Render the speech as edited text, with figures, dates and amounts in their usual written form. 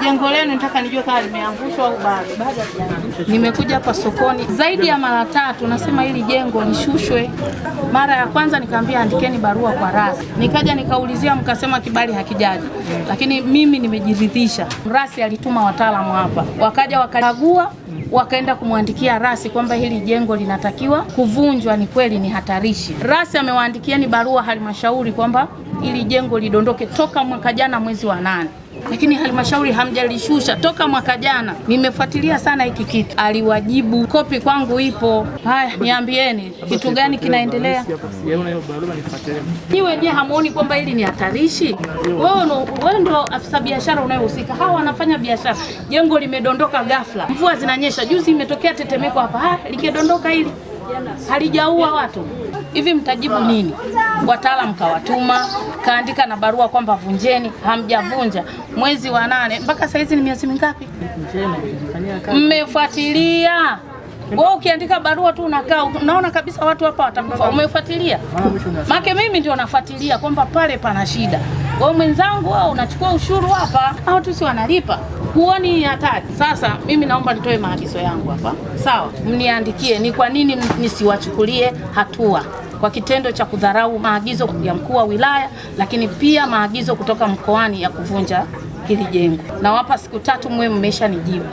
jengo lenu nataka nijue kama limeangushwa au bado. Nimekuja hapa sokoni zaidi ya mara 3 nasema hili jengo lishushwe. Mara ya kwanza nikaambia andikeni barua kwa rasi. Nikaja nikaulizia mkasema kibali hakijaji. Lakini mimi nimejiridhisha. Rasi alituma wataalamu hapa. Wakaja wakakagua, wakaenda kumwandikia rasi kwamba hili jengo linatakiwa kuvunjwa, ni kweli ni hatarishi. Rasi amewaandikieni barua halmashauri kwamba hili jengo lidondoke toka mwaka jana mwezi wa 8. Lakini halmashauri hamjalishusha toka mwaka jana. Nimefuatilia sana hiki kitu. Aliwajibu, kopi kwangu ipo. Haya, niambieni kitu gani kinaendelea? Niwe je, hamuoni kwamba hili ni hatarishi? Wewe ndo afisa biashara unayohusika. Hawa wanafanya biashara. Jengo limedondoka ghafla. Mvua zinanyesha. Juzi imetokea tetemeko hapa. Likidondoka hili halijaua watu. Hivi mtajibu nini? Wataalamu kawatuma, kaandika na barua kwamba vunjeni, hamjavunja. Mwezi wa 8 mpaka saa hizi ni miezi mingapi? Mmefuatilia? Wewe ukiandika barua tu unakaa, unaona kabisa watu hapa watakufa. Umefuatilia? Maana mimi ndio nafuatilia kwamba pale pana shida. Wewe mwenzangu wao unachukua ushuru hapa, hao tu si wanalipa. Huoni hatari? Sasa mimi naomba nitoe maagizo yangu hapa. Sawa, mniandikie ni kwa nini nisiwachukulie hatua kwa kitendo cha kudharau maagizo ya mkuu wa wilaya, lakini pia maagizo kutoka mkoani ya kuvunja hili jengo. Nawapa siku 3 mwe mmeshanijibu.